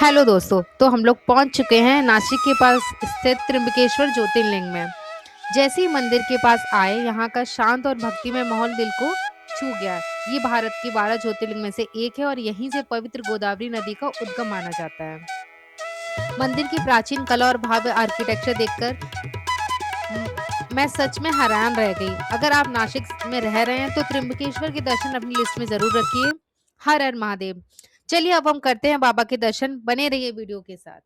Hello दोस्तों, तो हम लोग पहुंच चुके हैं नासिक के पास स्थित त्र्यंबकेश्वर ज्योतिर्लिंग में। जैसे ही मंदिर के पास आए, यहाँ का शांत और भक्तिमय माहौल दिल को छू गया। ये भारत के 12 ज्योतिर्लिंग में से एक है और यहीं से पवित्र गोदावरी नदी का उद्गम माना जाता है। मंदिर की प्राचीन कला और भव्य आर्किटेक्चर देखकर मैं सच में हैरान रह गई। अगर आप नासिक में रह रहे हैं तो त्र्यंबकेश्वर के दर्शन अपनी लिस्ट में जरूर रखिए। हर हर महादेव। चलिए अब हम करते हैं बाबा के दर्शन। बने रहिए वीडियो के साथ।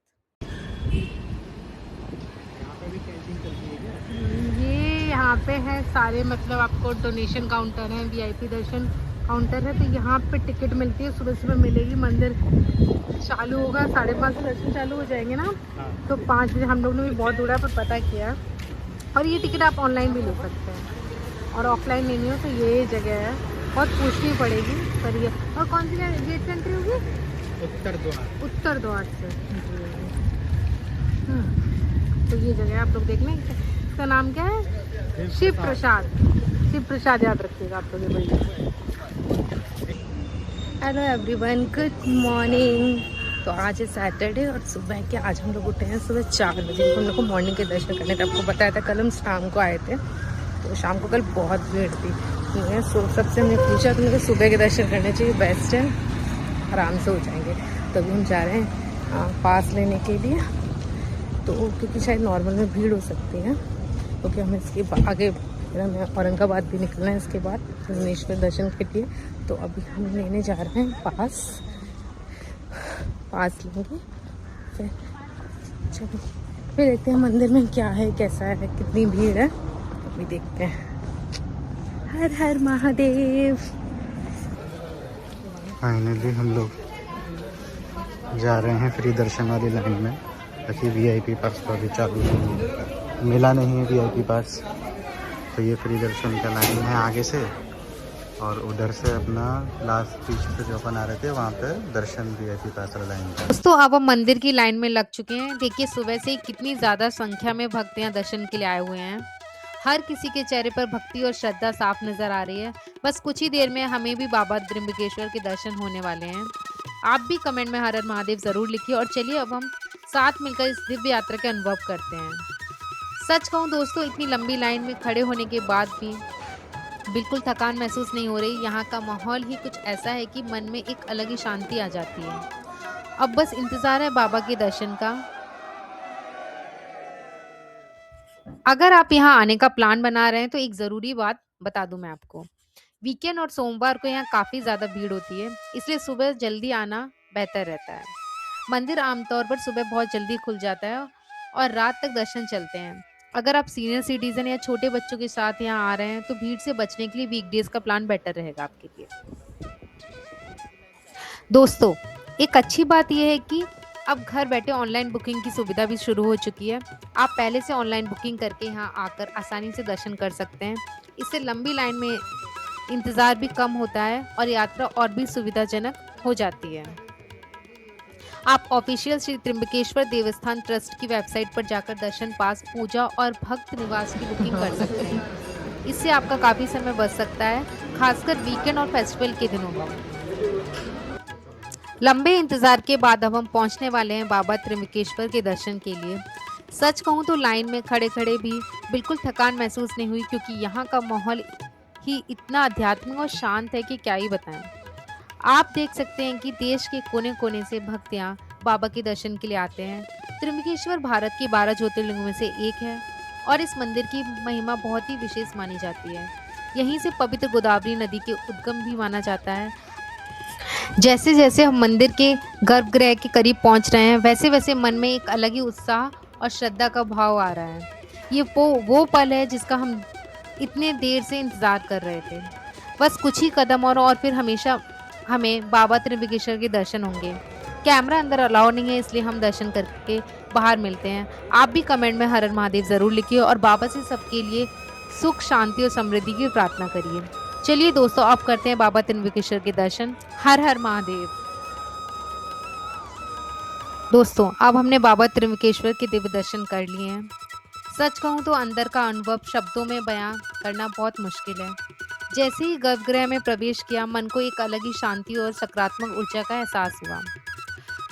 ये यहाँ पे है सारे, मतलब आपको डोनेशन काउंटर है, वीआईपी दर्शन काउंटर है। तो यहाँ पे टिकट मिलती है, सुबह सुबह मिलेगी। मंदिर चालू होगा 5:30 से, दर्शन चालू हो जाएंगे ना। तो 5 बजे हम लोग ने भी बहुत दूर पर पता किया। और ये टिकट आप ऑनलाइन भी ले सकते हैं, और ऑफलाइन लेनी हो तो ये जगह है, बहुत पूछनी पड़ेगी पर ये। और कौन सी गेट से एंट्री होगी? उत्तर द्वार से। तो ये जगह आप लोग देख लें। इसका नाम क्या है? शिव प्रसाद। शिव प्रसाद याद रखिएगा आप लोग। Hello everyone, good morning. तो आज है सैटरडे और सुबह के आज हम लोग उठे हैं सुबह 4 बजे। हम लोग को मॉर्निंग के दर्शन करने थे। आपको बताया था कल हम शाम को आए थे, तो शाम को कल बहुत भीड़ थी। मैं सबसे हमने पूछा तो मुझे सुबह के दर्शन करने चाहिए, बेस्ट है, आराम से हो जाएंगे। तो अभी हम जा रहे हैं पास लेने के लिए। तो क्योंकि शायद नॉर्मल में भीड़ हो सकती है, क्योंकि हमें इसके आगे हमें औरंगाबाद भी निकलना है इसके बाद भुवनेश्वर दर्शन के लिए। तो अभी हम लेने जा रहे हैं पास लेंगे। फिर चलो फिर देखते हैं मंदिर में क्या है, कैसा है, कितनी भीड़ है, अभी देखते हैं। हर हर महादेव। फाइनली हम लोग जा रहे हैं फ्री दर्शन वाली लाइन में, ताकि वीआईपी पास तो अभी चालू नहीं है, मिला नहीं है वीआईपी पास। तो ये फ्री दर्शन का लाइन है आगे से, और उधर से अपना लास्ट बीच से जो अपन आ रहे थे वहाँ पे दर्शन वीआईपी पास वाला लाइन था। दोस्तों अब हम मंदिर की लाइन में लग चुके हैं। देखिए सुबह से ही कितनी ज्यादा संख्या में भक्त यहाँ दर्शन के लिए आए हुए हैं। हर किसी के चेहरे पर भक्ति और श्रद्धा साफ नजर आ रही है। बस कुछ ही देर में हमें भी बाबा त्र्यंबकेश्वर के दर्शन होने वाले हैं। आप भी कमेंट में हर हर महादेव जरूर लिखिए। और चलिए अब हम साथ मिलकर इस दिव्य यात्रा के अनुभव करते हैं। सच कहूँ दोस्तों, इतनी लंबी लाइन में खड़े होने के बाद भी बिल्कुल थकान महसूस नहीं हो रही। यहाँ का माहौल ही कुछ ऐसा है कि मन में एक अलग ही शांति आ जाती है। अब बस इंतजार है बाबा के दर्शन का। अगर आप यहाँ आने का प्लान बना रहे हैं तो एक जरूरी बात बता दूं मैं आपको। वीकेंड और सोमवार को यहाँ काफी ज्यादा भीड़ होती है, इसलिए सुबह जल्दी आना बेहतर रहता है। मंदिर आमतौर पर सुबह बहुत जल्दी खुल जाता है और रात तक दर्शन चलते हैं। अगर आप सीनियर सिटीजन या छोटे बच्चों के साथ यहाँ आ रहे हैं तो भीड़ से बचने के लिए वीकडेज का प्लान बेटर रहेगा आपके लिए। दोस्तों एक अच्छी बात यह है कि अब घर बैठे ऑनलाइन बुकिंग की सुविधा भी शुरू हो चुकी है। आप पहले से ऑनलाइन बुकिंग करके यहाँ आकर आसानी से दर्शन कर सकते हैं। इससे लंबी लाइन में इंतजार भी कम होता है और यात्रा और भी सुविधाजनक हो जाती है। आप ऑफिशियल श्री त्र्यंबकेश्वर देवस्थान ट्रस्ट की वेबसाइट पर जाकर दर्शन पास, पूजा और भक्त निवास की बुकिंग कर सकते हैं। इससे आपका काफी समय बच सकता है, खासकर वीकेंड और फेस्टिवल के दिनों में। लंबे इंतजार के बाद अब हम पहुंचने वाले हैं बाबा त्र्यंबकेश्वर के दर्शन के लिए। सच कहूं तो लाइन में खड़े खड़े भी बिल्कुल थकान महसूस नहीं हुई, क्योंकि यहाँ का माहौल ही इतना आध्यात्मिक और शांत है कि क्या ही बताएं। आप देख सकते हैं कि देश के कोने कोने से भक्त यहाँ बाबा के दर्शन के लिए आते हैं। त्र्यंबकेश्वर भारत के 12 ज्योतिर्लिंगों में से एक है और इस मंदिर की महिमा बहुत ही विशेष मानी जाती है। यहीं से पवित्र गोदावरी नदी के उद्गम भी माना जाता है। जैसे जैसे हम मंदिर के गर्भगृह के करीब पहुंच रहे हैं, वैसे वैसे मन में एक अलग ही उत्साह और श्रद्धा का भाव आ रहा है। ये वो पल है जिसका हम इतने देर से इंतजार कर रहे थे। बस कुछ ही कदम और फिर हमेशा हमें बाबा त्र्यंबकेश्वर के दर्शन होंगे। कैमरा अंदर अलाउ नहीं है, इसलिए हम दर्शन करके बाहर मिलते हैं। आप भी कमेंट में हर हर महादेव जरूर लिखिए और बाबा से सबके लिए सुख, शांति और समृद्धि की प्रार्थना करिए। चलिए दोस्तों अब करते हैं बाबा त्र्यंबकेश्वर के दर्शन। हर हर महादेव। दोस्तों अब हमने बाबा त्र्यंबकेश्वर के दिव्य दर्शन कर लिए हैं। सच कहूँ तो अंदर का अनुभव शब्दों में बयां करना बहुत मुश्किल है। जैसे ही गर्भगृह में प्रवेश किया, मन को एक अलग ही शांति और सकारात्मक ऊर्जा का एहसास हुआ।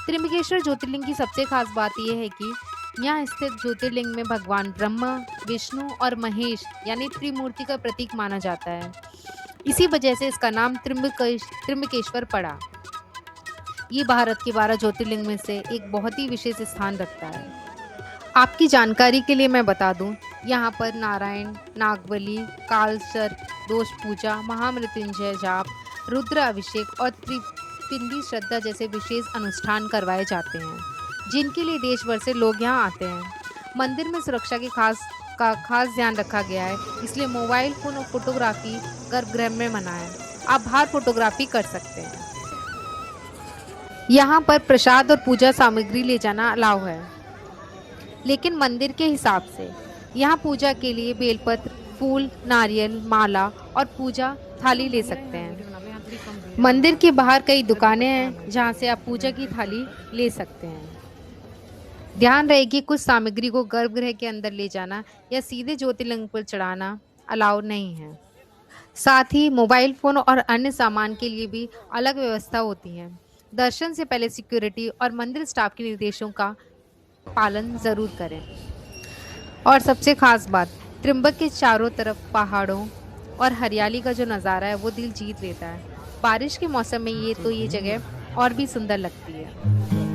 त्र्यंबकेश्वर ज्योतिर्लिंग की सबसे खास बात यह है कि यहाँ स्थित ज्योतिर्लिंग में भगवान ब्रह्मा, विष्णु और महेश यानी त्रिमूर्ति का प्रतीक माना जाता है। इसी वजह से इसका नाम त्र्यंबकेश्वर पड़ा। ये भारत के 12 ज्योतिर्लिंग में से एक बहुत ही विशेष स्थान रखता है। आपकी जानकारी के लिए मैं बता दूं, यहाँ पर नारायण, नागबली, कालसर्प दोष पूजा, महामृत्युंजय जाप, रुद्र अभिषेक और त्रिपिंडी श्रद्धा जैसे विशेष अनुष्ठान करवाए जाते हैं, जिनके लिए देश भर से लोग यहाँ आते हैं। मंदिर में सुरक्षा के खास ध्यान रखा गया है, इसलिए मोबाइल फोन और फोटोग्राफी गर्भगृह में मना है। आप बाहर फोटोग्राफी कर सकते हैं। यहाँ पर प्रसाद और पूजा सामग्री ले जाना अलाउ है, लेकिन मंदिर के हिसाब से। यहाँ पूजा के लिए बेलपत्र, फूल, नारियल, माला और पूजा थाली ले सकते हैं। मंदिर के बाहर कई दुकानें हैं जहाँ से आप पूजा की थाली ले सकते हैं। ध्यान रहे कि कुछ सामग्री को गर्भगृह के अंदर ले जाना या सीधे ज्योतिर्लिंग पर चढ़ाना अलाउ नहीं है। साथ ही मोबाइल फोन और अन्य सामान के लिए भी अलग व्यवस्था होती है। दर्शन से पहले सिक्योरिटी और मंदिर स्टाफ के निर्देशों का पालन जरूर करें। और सबसे खास बात, त्र्यंबक के चारों तरफ पहाड़ों और हरियाली का जो नज़ारा है वो दिल जीत लेता है। बारिश के मौसम में ये जगह और भी सुंदर लगती है,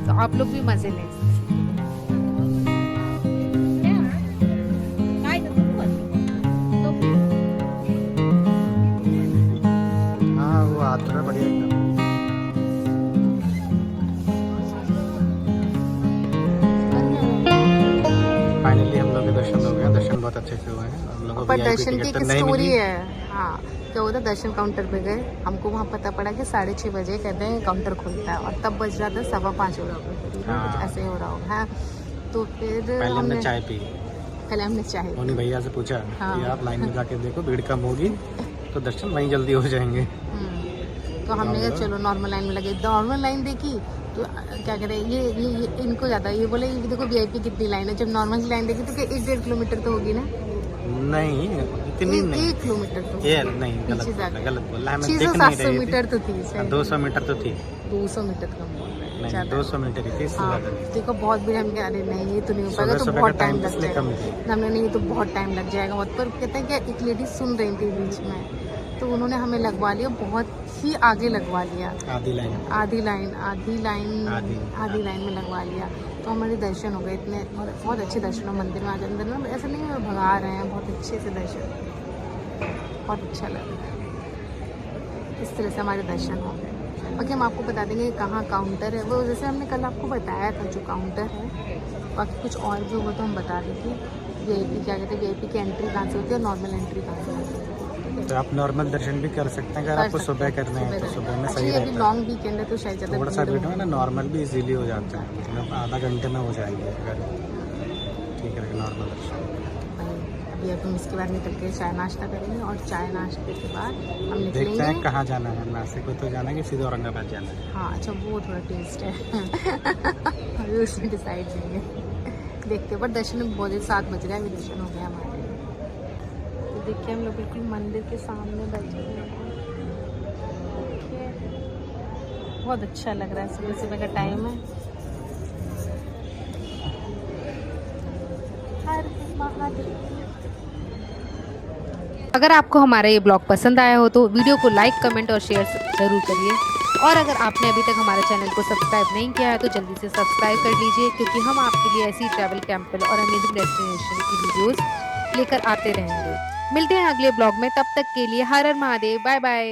तो आप लोग भी मज़े लें। हाँ वो आतुरा बढ़िया एकदम। फाइनली हम लोग के दर्शन हो गए। दर्शन बहुत अच्छे से हुए हैं। हम लोगों को पर VIP दर्शन की टिकट एक तो नहीं स्टोरी मिली। है। हाँ, क्या होता, दर्शन काउंटर पे गए, हमको वहाँ पता पड़ा कि 6:30 बजे कहते हैं काउंटर खुलता है, और तब बज रहा था 5:15 हो रहा होगा, हाँ। कुछ ऐसे हो रहा होगा। हाँ, तो फिर पहले हमने चाय पी। पहले हमने चाय उन्हीं भैया से पूछा हाँ। कि आप लाइन में जाके देखो, भीड़ कम होगी तो दर्शन वहीं जल्दी हो जाएंगे। तो हमने कहा चलो नॉर्मल लाइन में लगे। नॉर्मल लाइन देखी तो क्या करें, ये इनको ज़्यादा ये बोले ये देखो VIP कितनी लाइन है। जब नॉर्मल लाइन देखी तो क्या 1-1.5 किलोमीटर तो होगी ना? नहीं इतनी नहीं। 1 किलोमीटर तो ये नहीं, पीछे जाके। गलत बोला। हमें 600-700 मीटर तो थी। 200 मीटर तो थी। 200 मीटर कम बोल रहे हैं, नहीं, ज़्यादा। 200 मीटर ही थी, इससे हाँ, ज़्यादा नहीं। देखो बहुत भीड़। हम कह रहे नहीं ये तो नहीं हो पाएगा, तो सुबह बहुत का टाइम टाइम लग इसलिए जाएगा। कम थी। हमने नहीं, तो बहुत टाइम लग जाएगा बहुत। पर कहते हैं कि एक लेडी सुन रही थी बीच में, तो उन्होंने हमें लगवा लिया, बहुत ही आगे लगवा लिया। आधी लाइन आधी लाइन में लगवा लिया। तो हमारे दर्शन हो गए इतने, बहुत अच्छे दर्शन हो मंदिर में। आज अंदर ना ऐसा नहीं है भगा रहे हैं, बहुत अच्छे से दर्शन, बहुत अच्छा लगा। इस तरह से हमारे दर्शन हो गए। बाकी हम आपको बता देंगे कहाँ काउंटर है, वो जैसे हमने कल आपको बताया था जो काउंटर है। बाकी कुछ और भी होगा तो हम बता देंगे। VIP क्या कहते हैं, VIP की एंट्री कहाँ से होती है और नॉर्मल एंट्री कहाँ से होती है। तो आप नॉर्मल दर्शन भी कर सकते हैं। अगर आपको सुबह करना है तो सुबह में सही अभी रहता है। लॉन्ग वीकेंड है तो शायद ज़्यादा थोड़ा सा भीड़ वेट होगी। में ना नॉर्मल भी इजीली हो जाता है, मतलब आधा घंटे में हो जाएंगे अगर ठीक रहेगा नॉर्मल दर्शन। अभी हम इसके बाद निकल के चाय नाश्ता करेंगे, और चाय नाश्ते के बाद हम देखते हैं निकलेंगे। कहाँ जाना है, नासिक को तो जाना है कि सीधे औरंगाबाद जाना है। हाँ अच्छा, वो थोड़ा टेस्ट है अभी उसमें डिसाइड करेंगे, देखते हैं। पर दर्शन में बहुत 7 बज रहे हैं, अभी दर्शन हो गया हमारे। तो देखिए हम लोग बिल्कुल मंदिर के सामने बैठे हुए हैं। देखिए बहुत अच्छा लग रहा है, सुबह सुबह का टाइम है। हर महादेव। अगर आपको हमारा ये ब्लॉग पसंद आया हो तो वीडियो को लाइक, कमेंट और शेयर ज़रूर करिए। और अगर आपने अभी तक हमारे चैनल को सब्सक्राइब नहीं किया है तो जल्दी से सब्सक्राइब कर लीजिए, क्योंकि हम आपके लिए ऐसी ट्रैवल, कैंपल और अमेजिंग डेस्टिनेशन की वीडियोस लेकर आते रहेंगे। मिलते हैं अगले ब्लॉग में, तब तक के लिए हर हर महादेव, बाय बाय।